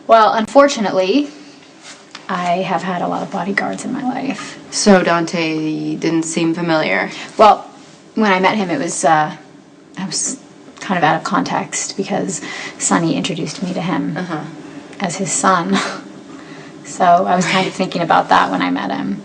Well, unfortunately, I have had a lot of bodyguards in my life. So Dante didn't seem familiar? Well, when I met him, I was kind of out of context because Sonny introduced me to him as his son. So I was kind of thinking about that when I met him.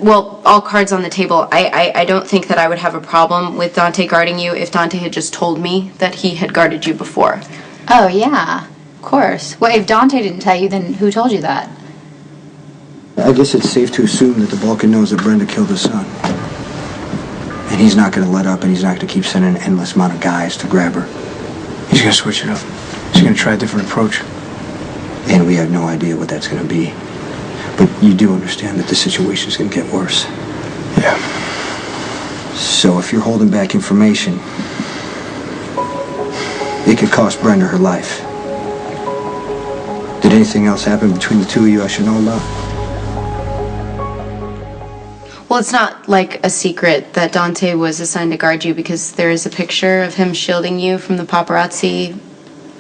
Well, all cards on the table. I don't think that I would have a problem with Dante guarding you if Dante had just told me that he had guarded you before. Oh, yeah, of course. Well, if Dante didn't tell you, then who told you that? I guess it's safe to assume that the Balkan knows that Brenda killed his son. And he's not going to let up, and he's not going to keep sending an endless amount of guys to grab her. He's going to switch it up. He's going to try a different approach. And we have no idea what that's going to be. But you do understand that the situation's going to get worse. Yeah. So if you're holding back information, it could cost Brenda her life. Did anything else happen between the two of you I should know about? Well, it's not like a secret that Dante was assigned to guard you because there is a picture of him shielding you from the paparazzi.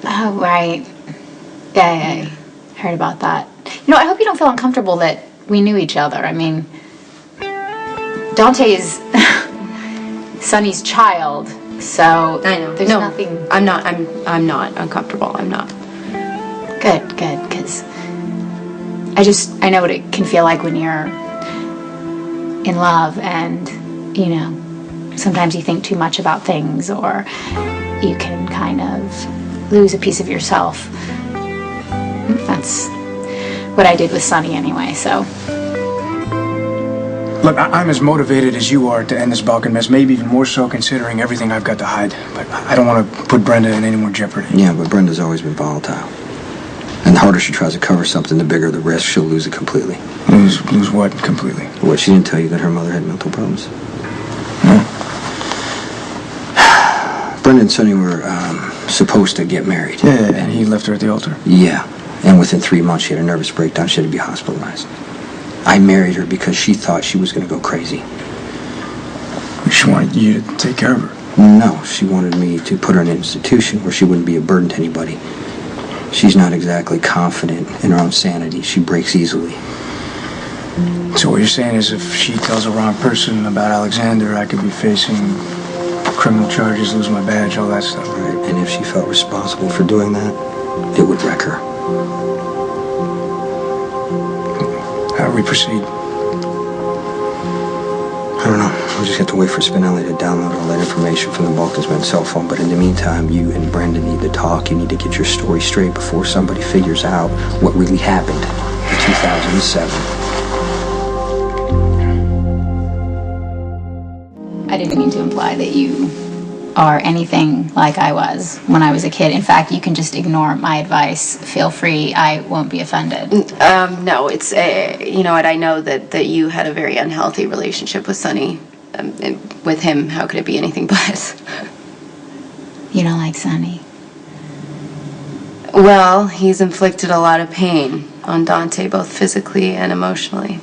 Oh, right. Yeah, I heard about that. You know, I hope you don't feel uncomfortable that we knew each other. I mean, Dante is Sonny's child, so I know. There's nothing. I'm not uncomfortable. I'm not. Good, because I know what it can feel like when you're in love and, you know, sometimes you think too much about things or you can kind of lose a piece of yourself. That's what I did with Sonny anyway, so. Look, I'm as motivated as you are to end this Balkan mess, maybe even more so considering everything I've got to hide. But I don't want to put Brenda in any more jeopardy. Yeah, but Brenda's always been volatile. And the harder she tries to cover something, the bigger the risk she'll lose it completely. Lose what completely? What, she didn't tell you that her mother had mental problems? No. Brenda and Sonny were supposed to get married. Yeah, and he left her at the altar. Yeah, and within 3 months she had a nervous breakdown. She had to be hospitalized. I married her because she thought she was going to go crazy. She wanted you to take care of her. No, she wanted me to put her in an institution where she wouldn't be a burden to anybody. She's not exactly confident in her own sanity. She breaks easily. So what you're saying is if she tells the wrong person about Alexander, I could be facing criminal charges, lose my badge, all that stuff. Right, and if she felt responsible for doing that, it would wreck her. How do we proceed? I don't know. We'll just have to wait for Spinelli to download all that information from the Balkans man's cell phone. But in the meantime, you and Brenda need to talk. You need to get your story straight before somebody figures out what really happened in 2007. I didn't mean to imply that you are anything like I was when I was a kid. In fact, you can just ignore my advice. Feel free. I won't be offended. No, it's, you know what, I know that you had a very unhealthy relationship with Sonny. With him, how could it be anything but? You don't like Sonny? Well, he's inflicted a lot of pain on Dante, both physically and emotionally.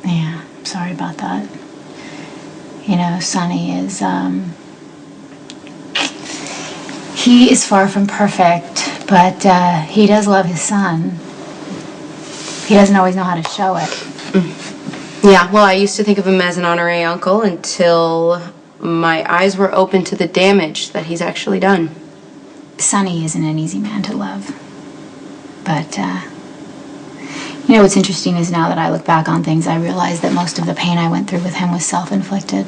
Yeah, I'm sorry about that. You know, Sonny is, he is far from perfect, but he does love his son. He doesn't always know how to show it. Yeah, well, I used to think of him as an honorary uncle until my eyes were open to the damage that he's actually done. Sonny isn't an easy man to love. But, you know, what's interesting is now that I look back on things, I realize that most of the pain I went through with him was self-inflicted.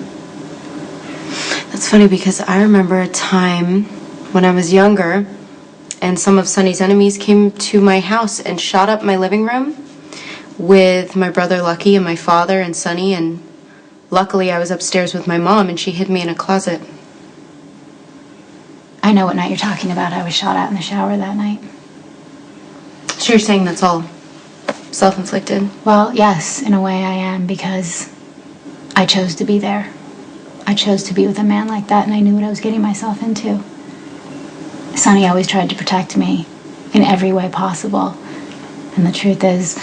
That's funny because I remember a time when I was younger and some of Sonny's enemies came to my house and shot up my living room with my brother Lucky and my father and Sonny, and luckily I was upstairs with my mom and she hid me in a closet. I know what night you're talking about. I was shot at in the shower that night. So you're saying that's all self-inflicted? Well, yes, in a way I am, because I chose to be there. I chose to be with a man like that, and I knew what I was getting myself into. Sonny always tried to protect me in every way possible. And the truth is,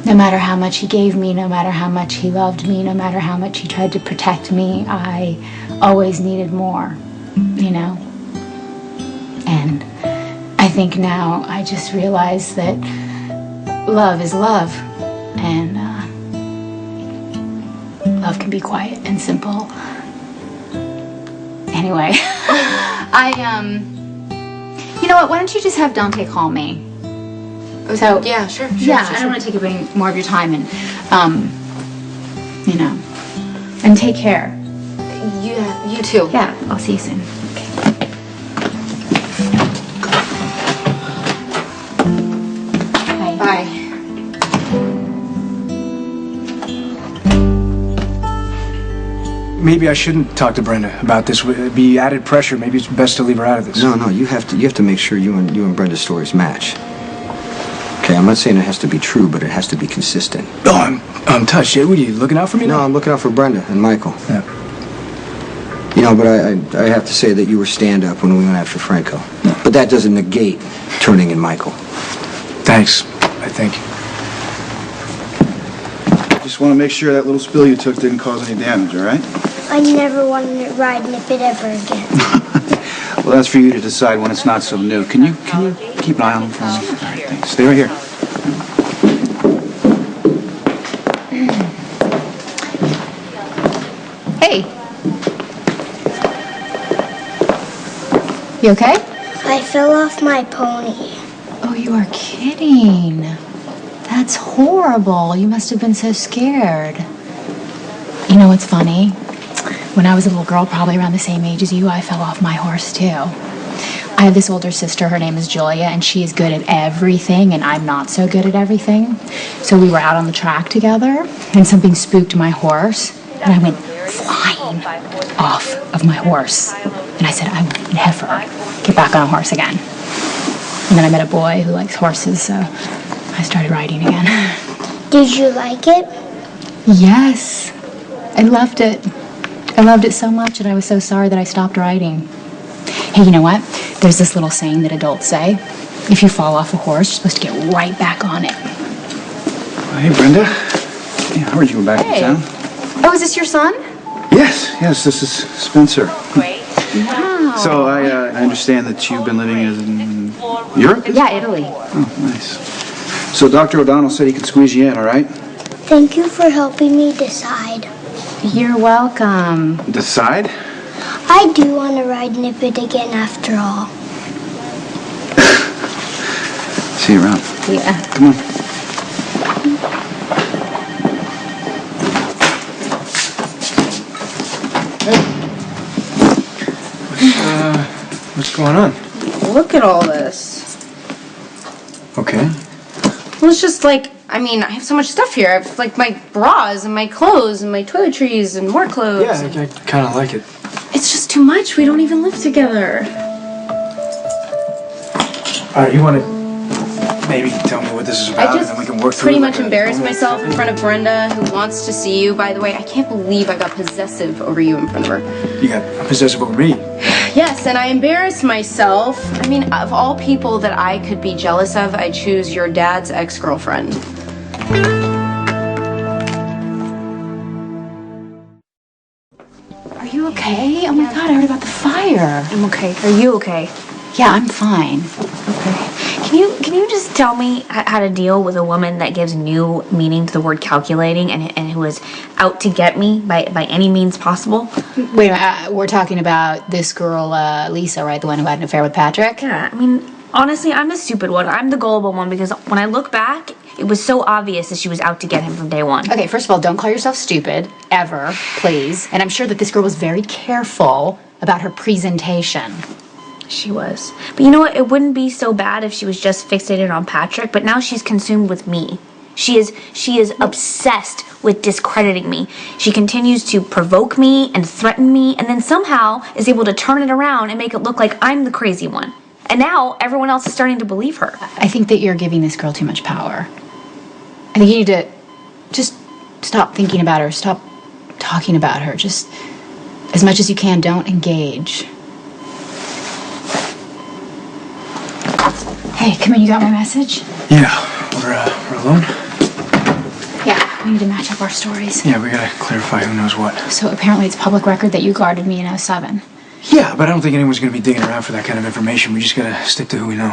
no matter how much he gave me, no matter how much he loved me, no matter how much he tried to protect me, I always needed more, you know? And I I think now I just realize that love is love, and love can be quiet and simple. Anyway, you know what? Why don't you just have Dante call me? So Yeah, sure. I don't want to take up any more of your time, and you know, and take care. Yeah, you too. Yeah, I'll see you soon. Okay. Bye. Bye. Maybe I shouldn't talk to Brenda about this. It'd be added pressure. Maybe it's best to leave her out of this. No, you have to make sure you and Brenda's stories match. Okay, I'm not saying it has to be true, but it has to be consistent. Oh, I'm touched. What are you looking out for me No, now? I'm looking out for Brenda and Michael. Yeah. You know, but I have to say that you were stand-up when we went after Franco. Yeah. But that doesn't negate turning in Michael. Thanks. I think. Just want to make sure that little spill you took didn't cause any damage, all right? I never want to ride Nippet ever again. Well, that's for you to decide when it's not so new. Can you keep an eye on him for me? All right, thanks. Stay right here. Hey. You okay? I fell off my pony. Oh, you are kidding. That's horrible. You must have been so scared. You know what's funny? When I was a little girl, probably around the same age as you, I fell off my horse too. I have this older sister, her name is Julia, and she is good at everything, and I'm not so good at everything. So we were out on the track together, and something spooked my horse, and I went flying off of my horse. And I said, I will never get back on a horse again. And then I met a boy who likes horses, so I started riding again. Did you like it? Yes, I loved it. I loved it so much, and I was so sorry that I stopped riding. Hey, you know what? There's this little saying that adults say. If you fall off a horse, you're supposed to get right back on it. Hey, Brenda. Yeah, I heard you were back in town. Oh, is this your son? Yes, this is Spencer. Great. Wow. So I understand that you've been living in Europe? Yeah, Italy. Oh, nice. So Dr. O'Donnell said he could squeeze you in, all right? Thank you for helping me decide. You're welcome. Decide? I do want to ride Nippet again after all. See you around. Yeah. Come on. What's going on? Look at all this. Okay. Well, it's just like, I mean, I have so much stuff here. I have like my bras and my clothes and my toiletries and more clothes. Yeah, I kind of like it. It's just too much. We don't even live together. All right, you want to maybe tell me what this is about, I and just then we can work through pretty it much like a embarrassed normal myself in thing? front of Brenda, who wants to see you. By the way, I can't believe I got possessive over you in front of her. You got possessive over me. Yes, and I embarrassed myself. I mean, of all people that I could be jealous of, I choose your dad's ex-girlfriend. Are you okay? Oh my God, I heard about the fire. I'm okay. Are you okay? Yeah, I'm fine. Okay. Can you just tell me how to deal with a woman that gives new meaning to the word calculating and who is out to get me by any means possible? Wait a minute, we're talking about this girl, Lisa, right? The one who had an affair with Patrick? Yeah, I mean, honestly, I'm the stupid one. I'm the gullible one because when I look back, it was so obvious that she was out to get him from day one. Okay, first of all, don't call yourself stupid, ever, please. And I'm sure that this girl was very careful about her presentation. She was. But you know what? It wouldn't be so bad if she was just fixated on Patrick, but now she's consumed with me. She is obsessed with discrediting me. She continues to provoke me and threaten me, and then somehow is able to turn it around and make it look like I'm the crazy one. And now everyone else is starting to believe her. I think that you're giving this girl too much power. I think you need to just stop thinking about her, stop talking about her. Just as much as you can, don't engage. Hey, come in, you got my message? Yeah, we're alone. Yeah, we need to match up our stories. Yeah, we gotta clarify who knows what. So apparently it's public record that you guarded me in '07. Yeah, but I don't think anyone's gonna be digging around for that kind of information. We just gotta stick to who we know.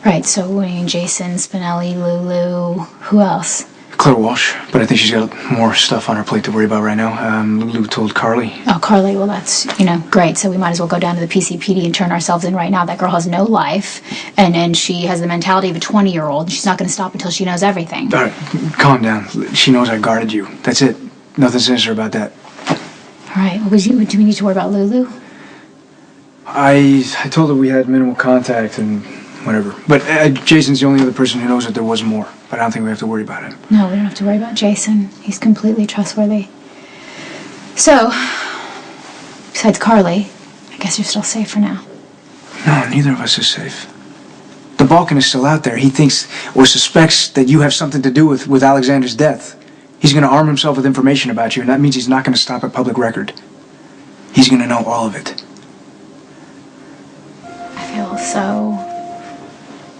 Right, so I mean, Jason, Spinelli, Lulu, who else? Claire Walsh, but I think she's got more stuff on her plate to worry about right now. Lulu told Carly. Oh, Carly, well, that's, great. So we might as well go down to the PCPD and turn ourselves in right now. That girl has no life, and she has the mentality of a 20-year-old. She's not going to stop until she knows everything. All right, calm down. She knows I guarded you. That's it. Nothing sinister about that. All right, well, do we need to worry about Lulu? I told her we had minimal contact and whatever. But Jason's the only other person who knows that there was more. But I don't think we have to worry about him. No, we don't have to worry about Jason. He's completely trustworthy. So, besides Carly, I guess you're still safe for now. No, neither of us is safe. The Balkan is still out there. He thinks or suspects that you have something to do with Alexander's death. He's going to arm himself with information about you, and that means he's not going to stop at public record. He's going to know all of it. I feel so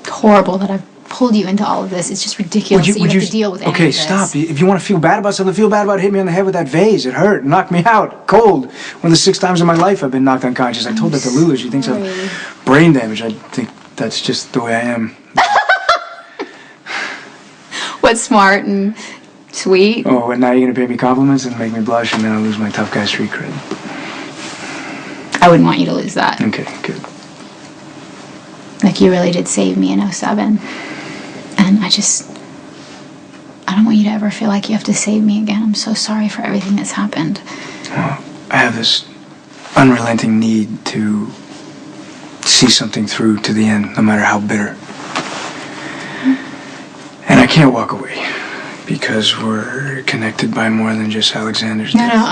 horrible that I've pulled you into all of this. It's just ridiculous that you have to deal with any of this. Okay, stop. If you want to feel bad about something, feel bad about hitting me on the head with that vase. It hurt. It knocked me out. Cold. One of the 6 times in my life I've been knocked unconscious. I told that to Lulu. She thinks I've brain damage. I think that's just the way I am. What's smart and sweet? Oh, and now you're going to pay me compliments and make me blush, and then I'll lose my tough guy street cred. I wouldn't want you to lose that. Okay, good. Like, you really did save me in 07. And I don't want you to ever feel like you have to save me again. I'm so sorry for everything that's happened. Well, I have this unrelenting need to see something through to the end, no matter how bitter. And I can't walk away, because we're connected by more than just Alexander's death. No,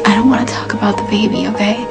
I don't want to talk about the baby, okay?